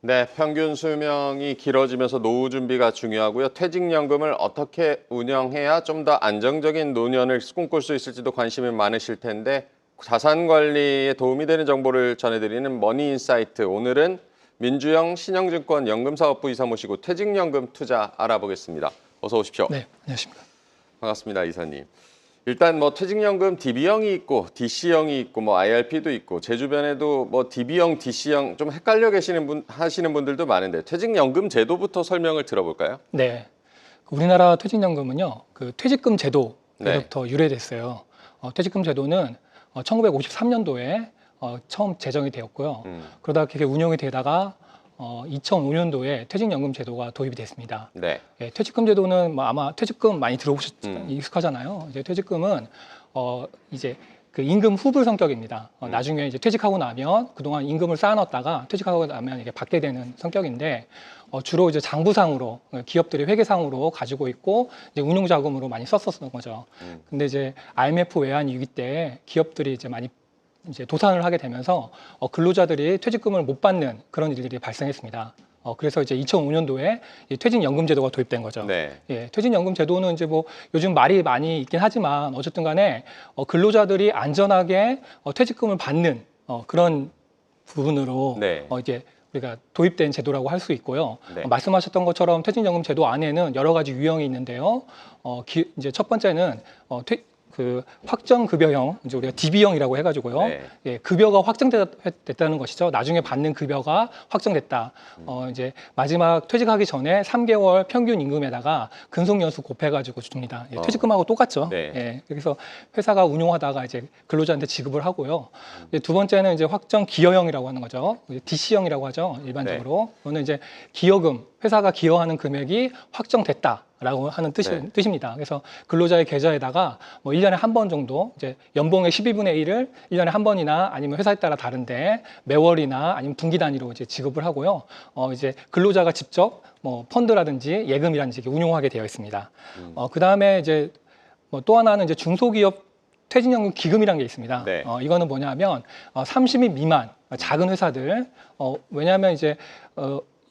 네, 평균 수명이 길어지면서 노후 준비가 중요하고요. 퇴직연금을 어떻게 운영해야 좀 더 안정적인 노년을 꿈꿀 수 있을지도 관심이 많으실 텐데 자산 관리에 도움이 되는 정보를 전해드리는 머니인사이트. 오늘은 민주영 신영증권 연금사업부 이사 모시고 퇴직연금 투자 알아보겠습니다. 어서 오십시오. 네, 안녕하십니까. 반갑습니다, 이사님. 일단 뭐 퇴직연금 DB형이 있고 DC형이 있고 뭐 IRP도 있고 제 주변에도 뭐 DB형, DC형 좀 헷갈려 하시는 분들도 많은데 퇴직연금 제도부터 설명을 들어볼까요? 네, 우리나라 퇴직연금은요, 그 퇴직금 제도로부터 네. 유래됐어요. 퇴직금 제도는 1953년도에 처음 제정이 되었고요. 그러다 그게 운영이 되다가 2005년도에 퇴직연금 제도가 도입이 됐습니다. 네. 예, 퇴직금 제도는 뭐 아마 퇴직금 많이 익숙하잖아요. 이제 퇴직금은 이제 그 임금 후불 성격입니다. 나중에 이제 퇴직하고 나면 그동안 임금을 쌓아놨다가 퇴직하고 나면 이게 받게 되는 성격인데 주로 이제 장부상으로 기업들이 회계상으로 가지고 있고 이제 운용자금으로 많이 썼었던 거죠. 근데 이제 IMF 외환 위기 때 기업들이 이제 많이 이제 도산을 하게 되면서 근로자들이 퇴직금을 못 받는 그런 일들이 발생했습니다. 그래서 이제 2005년도에 퇴직연금 제도가 도입된 거죠. 네. 예, 퇴직연금 제도는 이제 뭐 요즘 말이 많이 있긴 하지만 어쨌든 간에 근로자들이 안전하게 퇴직금을 받는 그런 부분으로 네. 이제 우리가 도입된 제도라고 할 수 있고요. 네. 말씀하셨던 것처럼 퇴직연금 제도 안에는 여러 가지 유형이 있는데요. 이제 첫 번째는 그 확정급여형, 이제 우리가 DB형이라고 해가지고요. 네. 예, 급여가 확정됐다는 것이죠. 나중에 받는 급여가 확정됐다. 이제 마지막 퇴직하기 전에 3개월 평균 임금에다가 근속연수 곱해가지고 줍니다. 예, 퇴직금하고 똑같죠. 네. 예, 그래서 회사가 운용하다가 이제 근로자한테 지급을 하고요. 두 번째는 이제 확정기여형이라고 하는 거죠. DC형이라고 하죠. 일반적으로. 그거는 이제 기여금, 회사가 기여하는 금액이 확정됐다라고 하는 뜻입니다. 그래서 근로자의 계좌에다가 뭐 1년에 한 번 정도 이제 연봉의 12분의 1을 1년에 한 번이나 아니면 회사에 따라 다른데 매월이나 아니면 분기 단위로 이제 지급을 하고요. 이제 근로자가 직접 뭐 펀드라든지 예금이라든지 이렇게 운용하게 되어 있습니다. 그다음에 이제 뭐 또 하나는 이제 중소기업 퇴직연금 기금이라는 게 있습니다. 네. 이거는 뭐냐면 30인 미만 작은 회사들 왜냐하면 이제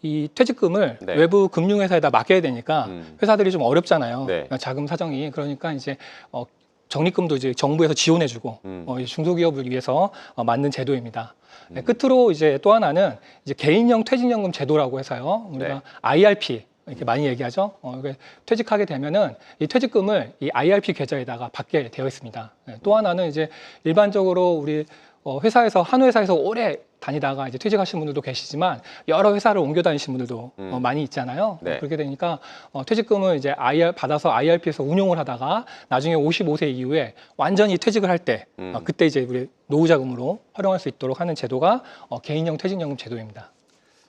이 퇴직금을 네. 외부 금융회사에다 맡겨야 되니까 회사들이 좀 어렵잖아요. 네. 자금 사정이. 그러니까 이제 적립금도 이제 정부에서 지원해주고 이 중소기업을 위해서 만든 제도입니다. 네, 끝으로 이제 또 하나는 이제 개인형 퇴직연금 제도라고 해서요. 우리가 네. IRP 이렇게 많이 얘기하죠. 퇴직하게 되면은 이 퇴직금을 이 IRP 계좌에다가 받게 되어 있습니다. 네, 또 하나는 이제 일반적으로 우리 회사에서 한 회사에서 오래 다니다가 이제 퇴직하신 분들도 계시지만 여러 회사를 옮겨 다니신 분들도 많이 있잖아요. 네. 그렇게 되니까 퇴직금을 이제 받아서 IRP에서 운용을 하다가 나중에 55세 이후에 완전히 퇴직을 할 때 그때 이제 우리 노후자금으로 활용할 수 있도록 하는 제도가 개인형 퇴직연금 제도입니다.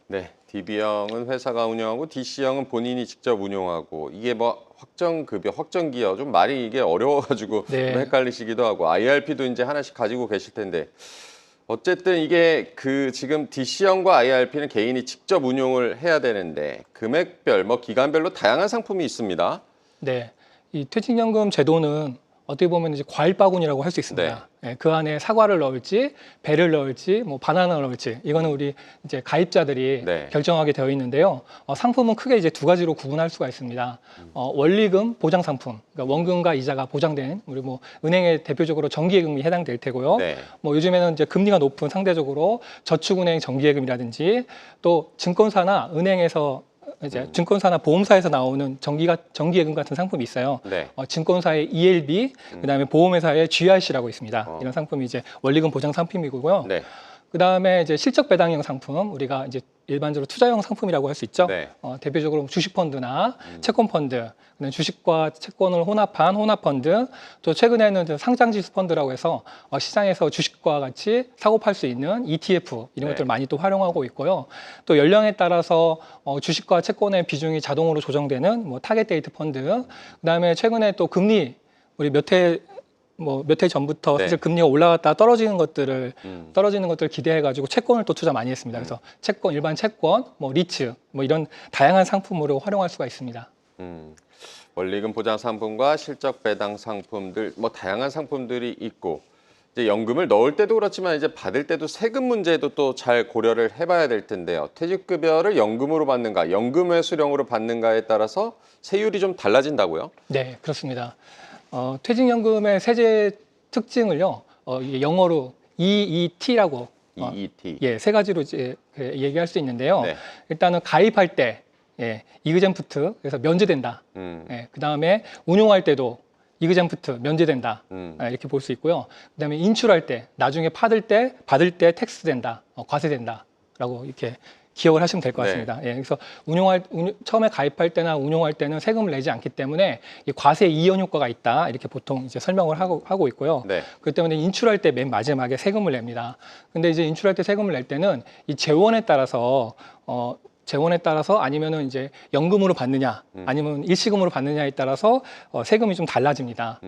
네. DB형은 회사가 운영하고 DC형은 본인이 직접 운용하고 이게 뭐 확정급여, 확정기여 좀 말이 이게 어려워가지고 네. 좀 헷갈리시기도 하고 IRP도 이제 하나씩 가지고 계실 텐데 어쨌든 이게 그 지금 DC형과 IRP는 개인이 직접 운용을 해야 되는데 금액별, 뭐 기간별로 다양한 상품이 있습니다. 네, 이 퇴직연금 제도는 어떻게 보면 이제 과일 바구니라고 할 수 있습니다. 예, 그 안에 사과를 넣을지, 배를 넣을지, 뭐 바나나를 넣을지 이거는 우리 이제 가입자들이 네. 결정하게 되어 있는데요. 상품은 크게 이제 두 가지로 구분할 수가 있습니다. 원리금 보장 상품, 그러니까 원금과 이자가 보장된 우리 뭐 은행에 대표적으로 정기예금이 해당될 테고요. 네. 뭐 요즘에는 이제 금리가 높은 상대적으로 저축은행 정기예금이라든지 또 증권사나 은행에서 이제 증권사나 보험사에서 나오는 정기예금 같은 상품이 있어요. 네. 증권사의 ELB, 그다음에 보험회사의 GRC라고 있습니다. 이런 상품이 이제 원리금 보장 상품이고요. 네. 그다음에 이제 실적 배당형 상품, 우리가 이제 일반적으로 투자형 상품이라고 할 수 있죠. 네. 대표적으로 주식 펀드나 채권 펀드, 주식과 채권을 혼합한 혼합 펀드, 또 최근에는 상장지수 펀드라고 해서 시장에서 주식과 같이 사고 팔 수 있는 ETF 이런 네. 것들 많이 또 활용하고 있고요. 또 연령에 따라서 주식과 채권의 비중이 자동으로 조정되는 뭐 타겟 데이트 펀드, 그다음에 최근에 또 금리 우리 몇 해 전부터 네. 사실 금리가 올라갔다 떨어지는 것들을 기대해가지고 채권을 또 투자 많이 했습니다. 그래서 채권, 일반 채권, 뭐 리츠, 뭐 이런 다양한 상품으로 활용할 수가 있습니다. 원리금 보장 상품과 실적 배당 상품들 뭐 다양한 상품들이 있고 이제 연금을 넣을 때도 그렇지만 이제 받을 때도 세금 문제도 또 잘 고려를 해봐야 될 텐데요. 퇴직급여를 연금으로 받는가, 연금회수령으로 받는가에 따라서 세율이 좀 달라진다고요? 네, 그렇습니다. 퇴직연금의 세제 특징을요, 이게 영어로 EET라고 EET. 예, 세 가지로 이제 얘기할 수 있는데요. 네. 일단은 가입할 때 이그젠프트, 그래서 면제된다. 그 다음에 운용할 때도 이그젠프트, 면제된다. 이렇게 볼 수 있고요. 그 다음에 인출할 때, 나중에 받을 때 텍스된다, 과세된다라고 이렇게 기억을 하시면 될 것 네. 같습니다. 예, 그래서 처음에 가입할 때나 운용할 때는 세금을 내지 않기 때문에 이 과세 이연 효과가 있다. 이렇게 보통 이제 설명을 하고 있고요. 네. 그렇기 때문에 인출할 때 맨 마지막에 세금을 냅니다. 근데 이제 인출할 때 세금을 낼 때는 이 재원에 따라서 아니면은 이제 연금으로 받느냐, 아니면 일시금으로 받느냐에 따라서 세금이 좀 달라집니다.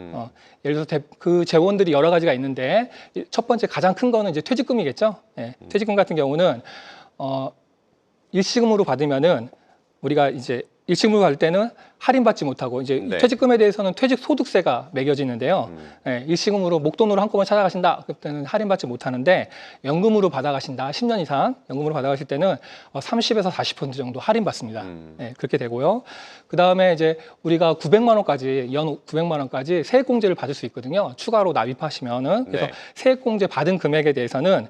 예를 들어서 그 재원들이 여러 가지가 있는데 첫 번째 가장 큰 거는 이제 퇴직금이겠죠. 예, 퇴직금 같은 경우는 일시금으로 받으면은 우리가 이제 일시금으로 받을 때는 할인받지 못하고 이제 네. 퇴직금에 대해서는 퇴직소득세가 매겨지는데요. 예, 일시금으로 목돈으로 한꺼번에 찾아가신다. 그때는 할인받지 못하는데 연금으로 받아가신다. 10년 이상 연금으로 받아가실 때는 30에서 40% 정도 할인받습니다. 예, 그렇게 되고요. 그 다음에 이제 우리가 900만 원까지 연 900만 원까지 세액공제를 받을 수 있거든요. 추가로 납입하시면은 그래서 네. 세액공제 받은 금액에 대해서는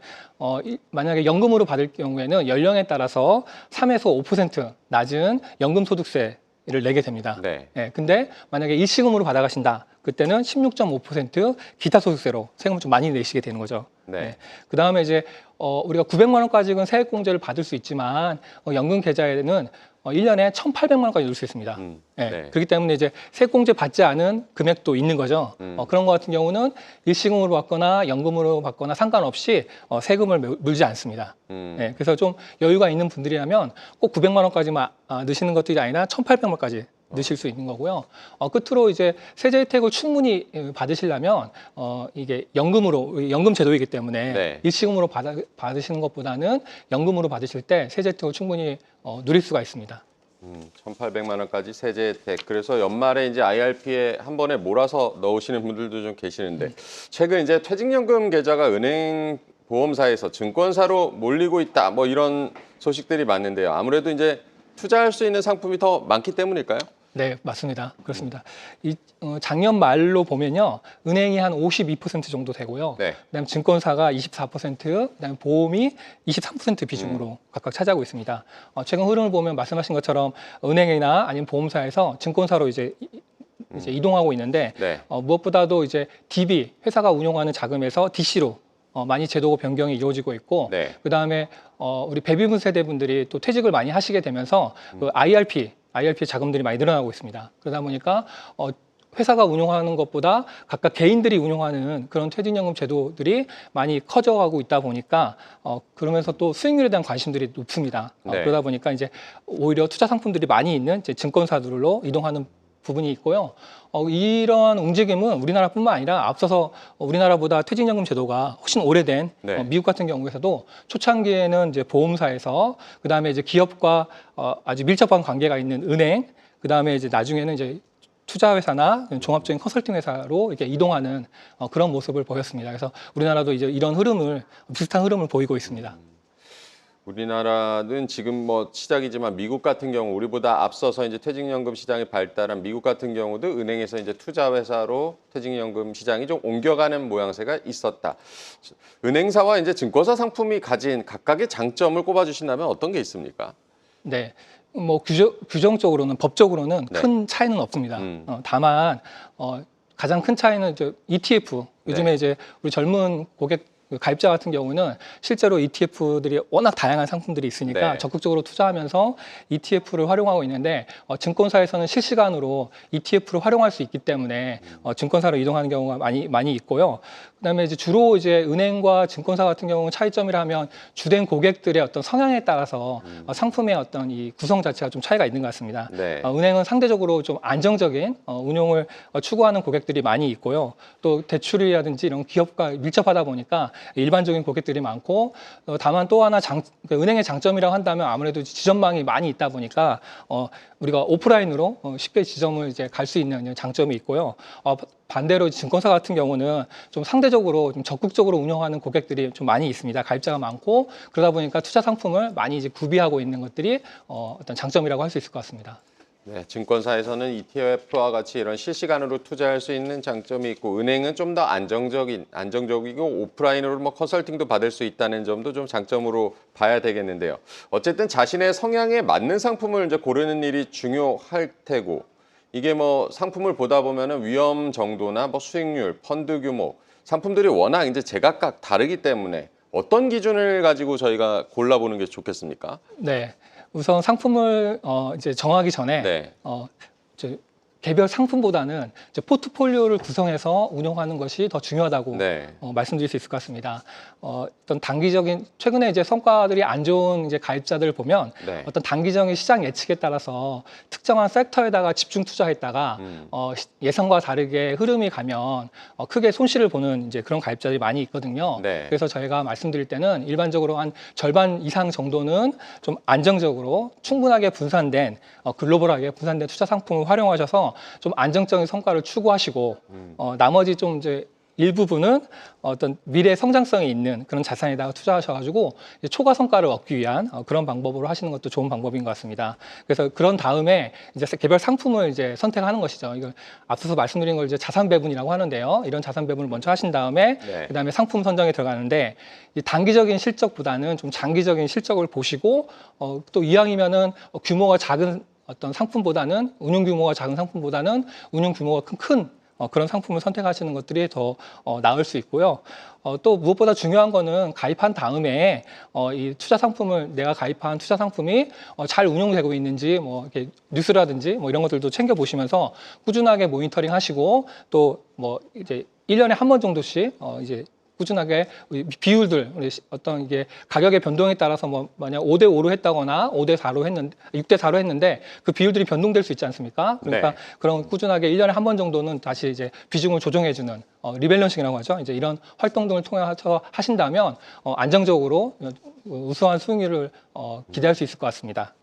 만약에 연금으로 받을 경우에는 연령에 따라서 3에서 5% 낮은 연금소득세를 내게 됩니다. 네. 예, 근데 만약에 일시금으로 받아가신다. 그때는 16.5% 기타소득세로 세금을 좀 많이 내시게 되는 거죠. 네. 예, 그 다음에 이제 우리가 900만 원까지는 세액공제를 받을 수 있지만 연금 계좌에는 1년에 1,800만 원까지 넣을 수 있습니다. 예, 네. 그렇기 때문에 이제 세액공제 받지 않은 금액도 있는 거죠. 그런 것 같은 경우는 일시금으로 받거나 연금으로 받거나 상관없이 세금을 물지 않습니다. 예, 그래서 좀 여유가 있는 분들이라면 꼭 900만 원까지만 넣으시는 것들이 아니라 1,800만 원까지 넣으실 수 있는 거고요. 끝으로 이제 세제 혜택을 충분히 받으시려면 이게 연금 제도이기 때문에 네. 일시금으로 받으시는 것보다는 연금으로 받으실 때 세제 혜택을 충분히 누릴 수가 있습니다. 1,800만 원까지 세제 혜택. 그래서 연말에 이제 IRP에 한 번에 몰아서 넣으시는 분들도 좀 계시는데 최근 이제 퇴직연금 계좌가 은행 보험사에서 증권사로 몰리고 있다. 뭐 이런 소식들이 많은데요. 아무래도 이제 투자할 수 있는 상품이 더 많기 때문일까요? 네, 맞습니다. 그렇습니다. 작년 말로 보면요, 은행이 한 52% 정도 되고요. 네. 그다음에 증권사가 24%, 그다음에 보험이 23% 비중으로 각각 차지하고 있습니다. 최근 흐름을 보면 말씀하신 것처럼 은행이나 아니면 보험사에서 증권사로 이제 이동하고 있는데 네. 무엇보다도 이제 DB 회사가 운용하는 자금에서 DC로 많이 제도 변경이 이루어지고 있고, 네. 그 다음에 우리 베이비붐 세대분들이 또 퇴직을 많이 하시게 되면서 그 IRP 자금들이 많이 늘어나고 있습니다. 그러다 보니까 회사가 운용하는 것보다 각각 개인들이 운용하는 그런 퇴직연금 제도들이 많이 커져가고 있다 보니까 그러면서 또 수익률에 대한 관심들이 높습니다. 네. 그러다 보니까 이제 오히려 투자 상품들이 많이 있는 이제 증권사들로 이동하는 부분이 있고요. 이러한 움직임은 우리나라뿐만 아니라 앞서서 우리나라보다 퇴직연금 제도가 훨씬 오래된 네. 미국 같은 경우에서도 초창기에는 이제 보험사에서 그 다음에 이제 기업과 아주 밀접한 관계가 있는 은행, 그 다음에 이제 나중에는 이제 투자회사나 종합적인 컨설팅 회사로 이렇게 이동하는 그런 모습을 보였습니다. 그래서 우리나라도 이제 이런 비슷한 흐름을 보이고 있습니다. 우리나라는 지금 뭐 시작이지만 미국 같은 경우 우리보다 앞서서 이제 퇴직연금 시장이 발달한 미국 같은 경우도 은행에서 이제 투자회사로 퇴직연금 시장이 좀 옮겨가는 모양새가 있었다. 은행사와 이제 증권사 상품이 가진 각각의 장점을 꼽아주신다면 어떤 게 있습니까? 네. 뭐 규정적으로는 법적으로는 네. 큰 차이는 없습니다. 다만 가장 큰 차이는 이제 ETF. 요즘에 네. 이제 우리 젊은 고객 가입자 같은 경우는 실제로 ETF들이 워낙 다양한 상품들이 있으니까 네. 적극적으로 투자하면서 ETF를 활용하고 있는데 증권사에서는 실시간으로 ETF를 활용할 수 있기 때문에 증권사로 이동하는 경우가 많이 있고요. 그다음에 이제 주로 이제 은행과 증권사 같은 경우는 차이점이라면 주된 고객들의 어떤 성향에 따라서 상품의 어떤 이 구성 자체가 좀 차이가 있는 것 같습니다. 네. 은행은 상대적으로 좀 안정적인 운용을 추구하는 고객들이 많이 있고요. 또 대출이라든지 이런 기업과 밀접하다 보니까 일반적인 고객들이 많고 다만 또 하나 은행의 장점이라고 한다면 아무래도 지점망이 많이 있다 보니까 우리가 오프라인으로 쉽게 지점을 이제 갈 수 있는 장점이 있고요. 반대로 증권사 같은 경우는 좀 상대적으로 좀 적극적으로 운영하는 고객들이 좀 많이 있습니다. 가입자가 많고 그러다 보니까 투자 상품을 많이 이제 구비하고 있는 것들이 어떤 장점이라고 할 수 있을 것 같습니다. 네, 증권사에서는 ETF와 같이 이런 실시간으로 투자할 수 있는 장점이 있고 은행은 좀 더 안정적이고 오프라인으로 뭐 컨설팅도 받을 수 있다는 점도 좀 장점으로 봐야 되겠는데요. 어쨌든 자신의 성향에 맞는 상품을 이제 고르는 일이 중요할 테고 이게 뭐 상품을 보다 보면은 위험 정도나 뭐 수익률, 펀드 규모, 상품들이 워낙 이제 제각각 다르기 때문에 어떤 기준을 가지고 저희가 골라보는 게 좋겠습니까? 네, 우선 상품을 이제 정하기 전에 네. 이제 개별 상품보다는 이제 포트폴리오를 구성해서 운영하는 것이 더 중요하다고 네. 말씀드릴 수 있을 것 같습니다. 어떤 단기적인 최근에 이제 성과들이 안 좋은 이제 가입자들을 보면 네. 어떤 단기적인 시장 예측에 따라서 특정한 섹터에다가 집중 투자했다가 예상과 다르게 흐름이 가면 크게 손실을 보는 이제 그런 가입자들이 많이 있거든요. 네. 그래서 저희가 말씀드릴 때는 일반적으로 한 절반 이상 정도는 좀 안정적으로 충분하게 분산된 글로벌하게 분산된 투자 상품을 활용하셔서 좀 안정적인 성과를 추구하시고 나머지 좀 이제 일부분은 어떤 미래 성장성이 있는 그런 자산에다가 투자하셔가지고 초과 성과를 얻기 위한 그런 방법으로 하시는 것도 좋은 방법인 것 같습니다. 그래서 그런 다음에 이제 개별 상품을 이제 선택하는 것이죠. 이걸 앞서서 말씀드린 걸 이제 자산 배분이라고 하는데요. 이런 자산 배분을 먼저 하신 다음에 네. 그다음에 상품 선정에 들어가는데 이 단기적인 실적보다는 좀 장기적인 실적을 보시고 또 이왕이면은 규모가 작은 어떤 상품보다는 운용 규모가 작은 상품보다는 운용 규모가 큰 그런 상품을 선택하시는 것들이 더 나을 수 있고요. 또 무엇보다 중요한 거는 가입한 다음에 이 투자 상품을 내가 가입한 투자 상품이 잘 운용되고 있는지 뭐 이렇게 뉴스라든지 뭐 이런 것들도 챙겨 보시면서 꾸준하게 모니터링 하시고 또 뭐 이제 1년에 한 번 정도씩 이제 꾸준하게 비율들 어떤 이게 가격의 변동에 따라서 뭐 만약 5대5로 했다거나 5대4로 했는데 6대4로 했는데 그 비율들이 변동될 수 있지 않습니까? 그러니까 네. 그런 꾸준하게 1년에 한 번 정도는 다시 이제 비중을 조정해 주는 리밸런싱이라고 하죠. 이제 이런 활동 등을 통해서 하신다면 안정적으로 우수한 수익률을 기대할 수 있을 것 같습니다.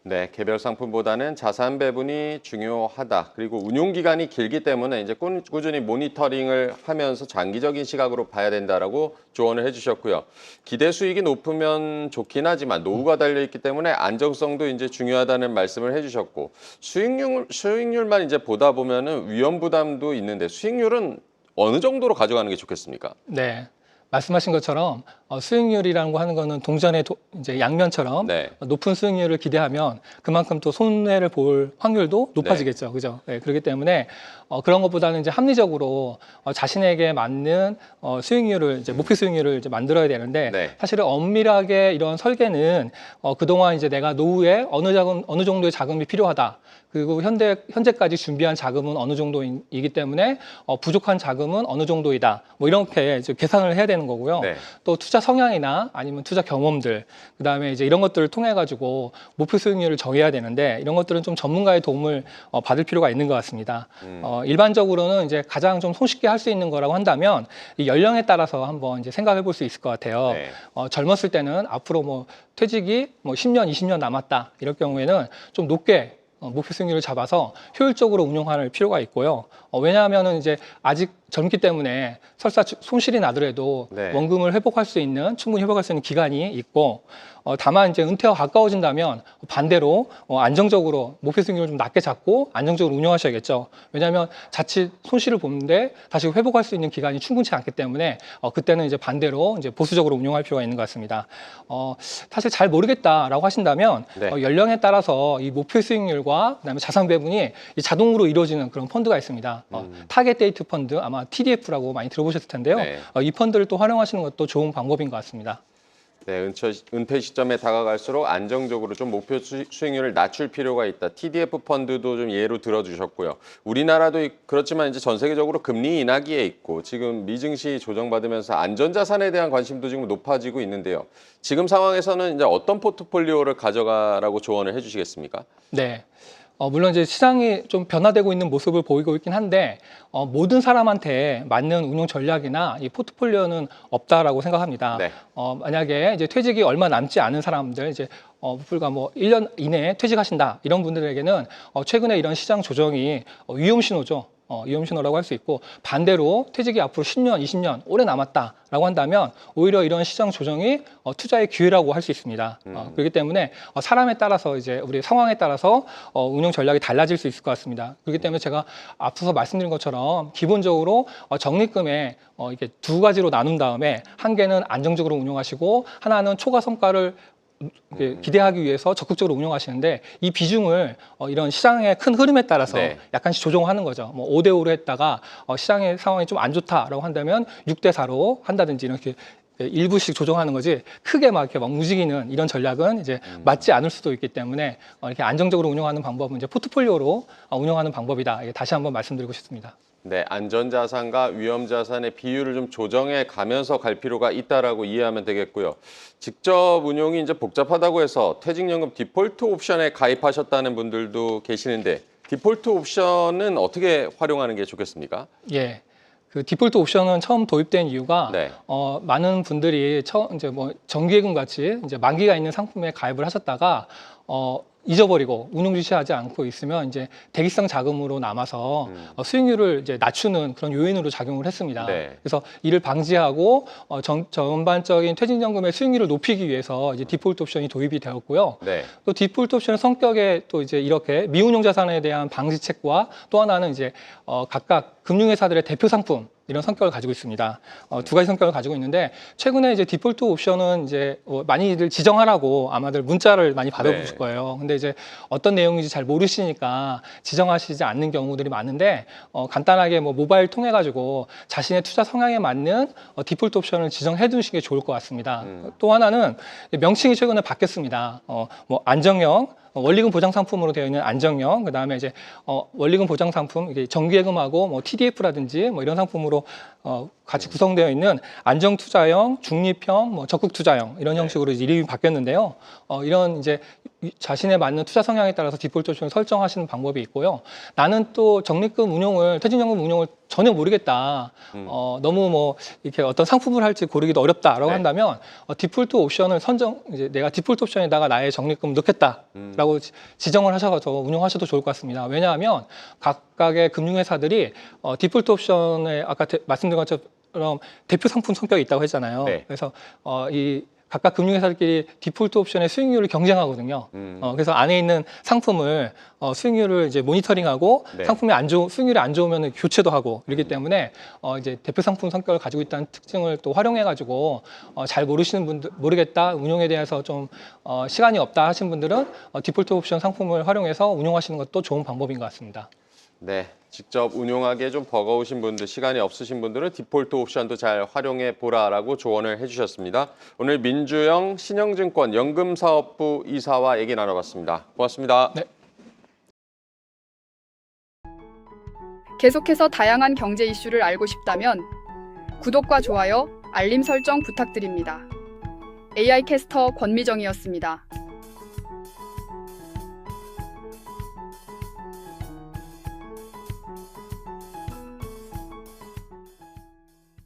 네, 개별 상품보다는 자산 배분이 중요하다. 그리고 운용 기간이 길기 때문에 이제 꾸준히 모니터링을 하면서 장기적인 시각으로 봐야 된다라고 조언을 해주셨고요. 기대 수익이 높으면 좋긴 하지만 노후가 달려 있기 때문에 안정성도 이제 중요하다는 말씀을 해주셨고 수익률만 이제 보다 보면은 위험 부담도 있는데 수익률은 어느 정도로 가져가는 게 좋겠습니까? 네. 말씀하신 것처럼 수익률이라는 거 하는 거는 동전의 이제 양면처럼 네. 높은 수익률을 기대하면 그만큼 또 손해를 볼 확률도 높아지겠죠. 그죠? 네, 그렇기 때문에 그런 것보다는 이제 합리적으로 자신에게 맞는 수익률을 이제 목표 수익률을 이제 만들어야 되는데 네. 사실은 엄밀하게 이런 설계는 그동안 이제 내가 노후에 어느 정도의 자금이 필요하다. 그리고 현재까지 준비한 자금은 어느 정도이기 때문에 부족한 자금은 어느 정도이다. 뭐 이렇게 이제 계산을 해야 되는 거고요. 네. 또 투자 성향이나 아니면 투자 경험들, 그다음에 이제 이런 것들을 통해 가지고 목표 수익률을 정해야 되는데 이런 것들은 좀 전문가의 도움을 받을 필요가 있는 것 같습니다. 일반적으로는 이제 가장 좀 손쉽게 할 수 있는 거라고 한다면 이 연령에 따라서 한번 이제 생각해 볼 수 있을 것 같아요. 네. 젊었을 때는 앞으로 뭐 퇴직이 뭐 10년, 20년 남았다. 이럴 경우에는 좀 높게 목표 수익률을 잡아서 효율적으로 운용할 필요가 있고요. 왜냐하면은 이제 아직 젊기 때문에 설사 손실이 나더라도 네. 원금을 충분히 회복할 수 있는 기간이 있고, 다만 이제 은퇴와 가까워진다면 반대로 안정적으로 목표 수익률을 좀 낮게 잡고 안정적으로 운영하셔야겠죠. 왜냐하면 자칫 손실을 보는데 다시 회복할 수 있는 기간이 충분치 않기 때문에 그때는 이제 반대로 이제 보수적으로 운영할 필요가 있는 것 같습니다. 사실 잘 모르겠다라고 하신다면 네. 연령에 따라서 이 목표 수익률과 그다음에 자산 배분이 자동으로 이루어지는 그런 펀드가 있습니다. 타겟 데이트 펀드 아마 TDF라고 많이 들어보셨을 텐데요. 네. 이 펀드를 또 활용하시는 것도 좋은 방법인 것 같습니다. 네, 은퇴 시점에 다가갈수록 안정적으로 좀 목표 수익률을 낮출 필요가 있다. TDF 펀드도 좀 예로 들어주셨고요. 우리나라도 그렇지만 이제 전 세계적으로 금리 인하기에 있고 지금 미증시 조정받으면서 안전자산에 대한 관심도 지금 높아지고 있는데요. 지금 상황에서는 이제 어떤 포트폴리오를 가져가라고 조언을 해주시겠습니까? 네. 물론 이제 시장이 좀 변화되고 있는 모습을 보이고 있긴 한데 모든 사람한테 맞는 운용 전략이나 이 포트폴리오는 없다라고 생각합니다. 네. 만약에 이제 퇴직이 얼마 남지 않은 사람들 이제 불과 뭐 1년 이내에 퇴직하신다 이런 분들에게는 최근에 이런 시장 조정이 위험 신호죠. 위험 신호라고 할 수 있고 반대로 퇴직이 앞으로 10년, 20년 오래 남았다라고 한다면 오히려 이런 시장 조정이 투자의 기회라고 할 수 있습니다. 그렇기 때문에 사람에 따라서 이제 우리 상황에 따라서 운용 전략이 달라질 수 있을 것 같습니다. 그렇기 때문에 제가 앞서서 말씀드린 것처럼 기본적으로 적립금에 이렇게 두 가지로 나눈 다음에 한 개는 안정적으로 운용하시고 하나는 초과 성과를 기대하기 위해서 적극적으로 운영하시는데 이 비중을 이런 시장의 큰 흐름에 따라서 네. 약간씩 조정하는 거죠. 뭐 5대 5로 했다가 시장의 상황이 좀 안 좋다라고 한다면 6대 4로 한다든지 이렇게 일부씩 조정하는 거지 크게 막 이렇게 막 움직이는 이런 전략은 이제 맞지 않을 수도 있기 때문에 이렇게 안정적으로 운영하는 방법은 이제 포트폴리오로 운영하는 방법이다. 다시 한번 말씀드리고 싶습니다. 네, 안전자산과 위험자산의 비율을 좀 조정해 가면서 갈 필요가 있다라고 이해하면 되겠고요. 직접 운용이 이제 복잡하다고 해서 퇴직연금 디폴트 옵션에 가입하셨다는 분들도 계시는데 디폴트 옵션은 어떻게 활용하는 게 좋겠습니까? 예. 그 디폴트 옵션은 처음 도입된 이유가 네. 많은 분들이 이제 뭐 정기예금 같이 이제 만기가 있는 상품에 가입을 하셨다가 잊어버리고 운용 주시하지 않고 있으면 이제 대기성 자금으로 남아서 수익률을 이제 낮추는 그런 요인으로 작용을 했습니다. 네. 그래서 이를 방지하고 전반적인 퇴직연금의 수익률을 높이기 위해서 이제 디폴트 옵션이 도입이 되었고요. 네. 또 디폴트 옵션 성격에 또 이제 이렇게 미운용 자산에 대한 방지책과 또 하나는 이제 각각 금융회사들의 대표 상품 이런 성격을 가지고 있습니다. 두 가지 성격을 가지고 있는데 최근에 이제 디폴트 옵션은 이제 많이들 지정하라고 아마들 문자를 많이 받아보실 네. 거예요. 근데 이제 어떤 내용인지 잘 모르시니까 지정하시지 않는 경우들이 많은데 간단하게 뭐 모바일 통해 가지고 자신의 투자 성향에 맞는 디폴트 옵션을 지정해 두시는 게 좋을 것 같습니다. 또 하나는 명칭이 최근에 바뀌었습니다. 뭐 안정형 원리금 보장 상품으로 되어 있는 안정형, 그다음에 이제 원리금 보장 상품, 이게 정기예금하고 뭐 TDF라든지 뭐 이런 상품으로 같이 구성되어 있는 안정 투자형, 중립형, 뭐 적극 투자형 이런 형식으로 이제 이름이 바뀌었는데요. 이런 이제 자신에 맞는 투자 성향에 따라서 디폴트 옵션을 설정하시는 방법이 있고요. 나는 또 적립금 운용을, 퇴직연금 운용을 전혀 모르겠다. 너무 뭐 이렇게 어떤 상품을 할지 고르기도 어렵다라고 네. 한다면 디폴트 옵션을 이제 내가 디폴트 옵션에다가 나의 적립금 넣겠다라고 지정을 하셔서 운용하셔도 좋을 것 같습니다. 왜냐하면 각각의 금융회사들이 디폴트 옵션에 아까 말씀드린 것처럼 대표 상품 성격이 있다고 했잖아요. 네. 그래서 이 각각 금융회사들끼리 디폴트 옵션의 수익률을 경쟁하거든요. 그래서 안에 있는 상품을 수익률을 이제 모니터링하고 네. 상품이 수익률이 안 좋으면 교체도 하고 이렇기 때문에 이제 대표 상품 성격을 가지고 있다는 특징을 또 활용해가지고 잘 모르시는 분들 모르겠다 운용에 대해서 좀 시간이 없다 하신 분들은 디폴트 옵션 상품을 활용해서 운용하시는 것도 좋은 방법인 것 같습니다. 네, 직접 운용하기에 좀 버거우신 분들, 시간이 없으신 분들은 디폴트 옵션도 잘 활용해 보라라고 조언을 해주셨습니다. 오늘 민주영 신영증권 연금사업부 이사와 얘기 나눠봤습니다. 고맙습니다. 네. 계속해서 다양한 경제 이슈를 알고 싶다면 구독과 좋아요, 알림 설정 부탁드립니다. AI 캐스터 권미정이었습니다.